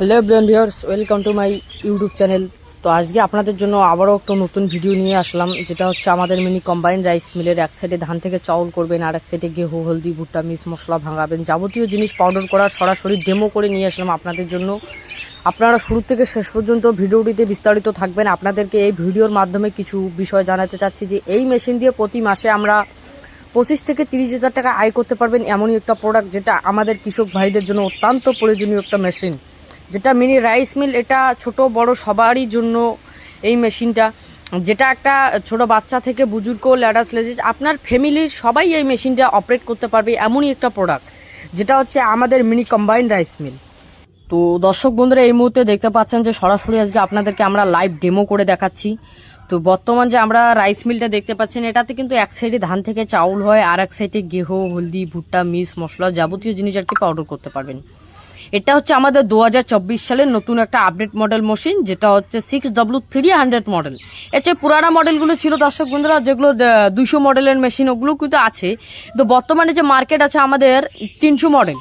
Hello everyone viewers, welcome to my YouTube channel. তো আজকে আপনাদের জন্য আবারও একটা নতুন ভিডিও নিয়ে আসলাম, যেটা হচ্ছে আমাদের মিনি কম্বাইন রাইস মিলের এক সাইডে ধান থেকে চাউল করবেন, আর এক সাইডে গেহু, হলদি, ভুট্টা, মিক্স মশলা ভাঙাবেন, যাবতীয় জিনিস পাউডার করার সরাসরি ডেমো করে নিয়ে আসলাম আপনাদের জন্য। আপনারা শুরু থেকে শেষ পর্যন্ত ভিডিওটিতে বিস্তারিত থাকবেন। আপনাদেরকে এই ভিডিওর মাধ্যমে কিছু বিষয় জানাতে চাচ্ছি যে এই মেশিন দিয়ে প্রতি মাসে আমরা 25 থেকে 30,000 টাকা আয় করতে পারবেন, এমনই একটা প্রোডাক্ট যেটা আমাদের কৃষক ভাইদের জন্য অত্যন্ত প্রয়োজনীয় একটা মেশিন, যেটা মিনি রাইস মিল। এটা ছোট বড় সবারই জন্য এই মেশিনটা, যেটা একটা ছোট বাচ্চা থেকে বুজুর্গ, ল্যাডাস লেডিজ, আপনার ফ্যামিলির সবাই এই মেশিনটা অপারেট করতে পারবে, এমনই একটা প্রোডাক্ট যেটা হচ্ছে আমাদের মিনি কম্বাইন্ড রাইস মিল। তো দর্শক বন্ধুরা, এই মুহূর্তে দেখতে পাচ্ছেন যে সরাসরি আজকে আপনাদেরকে আমরা লাইভ ডেমো করে দেখাচ্ছি। তো বর্তমান যে আমরা রাইস মিলটা দেখতে পাচ্ছেন, এটাতে কিন্তু এক সাইডে ধান থেকে চাউল হয়, আর এক সাইডে গেহু, হলদি, ভুট্টা, মিক্স মশলা, যাবতীয় জিনিস আর কি পাউডার করতে পারবেন। এটা হচ্ছে আমাদের 2024 সালের নতুন একটা আপডেট মডেল মেশিন, যেটা হচ্ছে 6W300 মডেল। এর চেয়ে পুরানা মডেলগুলো ছিল দর্শক বন্ধুরা, যেগুলো 200 মডেলের মেশিন, ওগুলো কিন্তু আছে। তো বর্তমানে যে মার্কেট আছে আমাদের 300 মডেল।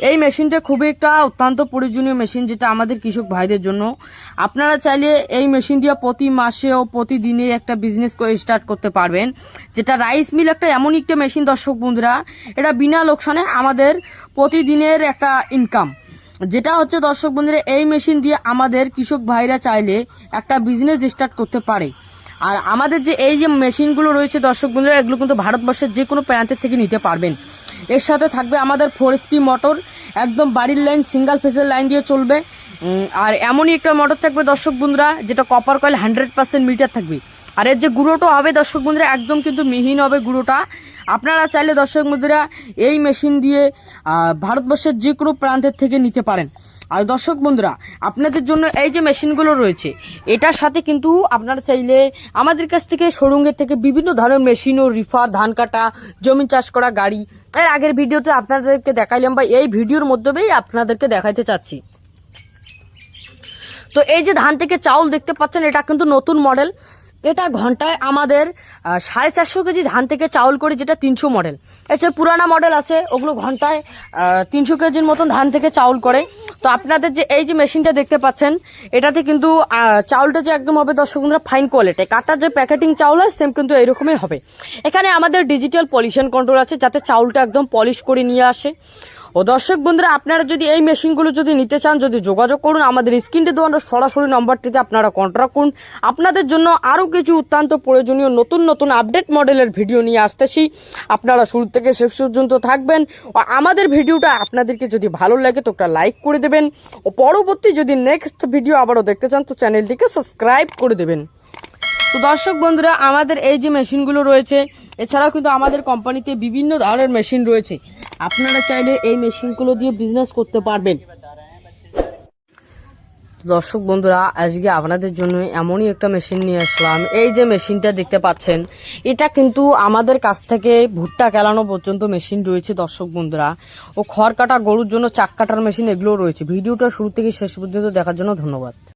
এই মেশিনটা খুবই একটা অত্যন্ত প্রয়োজনীয় মেশিন, যেটা আমাদের কৃষক ভাইদের জন্য। আপনারা চাইলে এই মেশিন দিয়ে প্রতি মাসে ও প্রতিদিনে একটা বিজনেস করে স্টার্ট করতে পারবেন। যেটা রাইস মিল একটা এমন একটা মেশিন দর্শক বন্ধুরা, এটা বিনা লোকসানে আমাদের প্রতিদিনের একটা ইনকাম, যেটা হচ্ছে দর্শক বন্ধুরা এই মেশিন দিয়ে আমাদের কৃষক ভাইরা চাইলে একটা বিজনেস স্টার্ট করতে পারে। আর আমাদের যে এই যে মেশিনগুলো রয়েছে দর্শক বন্ধুরা, এগুলো কিন্তু ভারতবর্ষের যে কোনো প্রান্তের থেকে নিতে পারবেন। এর সাথে থাকবে আমাদের 4 HP মোটর, একদম বাড়ির লাইন, সিঙ্গেল ফেসের লাইন দিয়ে চলবে। আর এমনই একটা মোটর থাকবে দর্শক বন্ধুরা, যেটা কপার কয়েল 100% মিটার থাকবে। আর এর যে গুঁড়োটা হবে দর্শক বন্ধুরা, একদম কিন্তু মিহিন হবে গুঁড়োটা। আপনারা চাইলে দর্শক বন্ধুরা এই মেশিন দিয়ে ভারতবর্ষের যে কোনো প্রান্তের থেকে নিতে পারেন। আর দর্শক বন্ধুরা, আপনাদের জন্য এই যে মেশিনগুলো রয়েছে, এটার সাথে কিন্তু আপনারা চাইলে আমাদের কাছ থেকে শোরুমের থেকে বিভিন্ন ধরনের মেশিন ও রিফার, ধান কাটা, জমি চাষ করা গাড়ি, এর আগের ভিডিওতে আপনাদেরকে দেখাইলাম, বা এই ভিডিওর মাধ্যমেই আপনাদেরকে দেখাইতে চাচ্ছি। তো এই যে ধান থেকে চাউল দেখতে পাচ্ছেন, এটা কিন্তু নতুন মডেল। এটা ঘন্টায় আমাদের 450 কেজি ধান থেকে চাউল করে, যেটা 300 মডেল। এছাড়া পুরানা মডেল আছে, ওগুলো ঘন্টায় 300 কেজির মতন ধান থেকে চাউল করে। তো আপনাদের যে এই যে মেশিনটা দেখতে পাচ্ছেন, এটাতে কিন্তু চাউলটা যে একদম হবে দর্শক বন্ধুরা ফাইন কোয়ালিটি, কাটার যে প্যাকেটিং চাউল হয় সেম কিন্তু এরকমই হবে। এখানে আমাদের ডিজিটাল পলিউশন কন্ট্রোল আছে, যাতে চাউলটা একদম পলিশ করে নিয়ে আসে। ও দর্শক বন্ধুরা, আপনারা যদি এই মেশিনগুলো যদি নিতে চান, যদি যোগাযোগ করুন আমাদের স্ক্রিনে দেওয়া সরাসরি নম্বরটিতে, আপনারা কন্ট্যাক্ট করুন। আপনাদের জন্য আরও কিছু অত্যন্ত প্রয়োজনীয় নতুন নতুন আপডেট মডেলের ভিডিও নিয়ে আসতেছি। আপনারা শুরু থেকে শেষ পর্যন্ত থাকবেন। ও আমাদের ভিডিওটা আপনাদেরকে যদি ভালো লাগে তো একটা লাইক করে দেবেন, ও পরবর্তী যদি নেক্সট ভিডিও আবারও দেখতে চান তো চ্যানেলটিকে সাবস্ক্রাইব করে দেবেন। তো দর্শক বন্ধুরা, আমাদের এই যে মেশিনগুলো রয়েছে, এছাড়াও কিন্তু আমাদের কোম্পানিতে বিভিন্ন ধরনের মেশিন রয়েছে। আপনারা চাইলে এই মেশিনগুলো দিয়ে বিজনেস করতে পারবেন। দর্শক বন্ধুরা, আজকে আপনাদের জন্য এমনই একটা মেশিন নিয়ে আসলাম। এই যে মেশিনটা দেখতে পাচ্ছেন, এটা কিন্তু আমাদের কাছ থেকে ভুট্টা কেলানো পর্যন্ত মেশিন রয়েছে দর্শক বন্ধুরা, ও খড় কাটা, গরুর জন্য চাক কাটার মেশিন, এগুলো রয়েছে। ভিডিওটা শুরু থেকে শেষ পর্যন্ত দেখার জন্য ধন্যবাদ।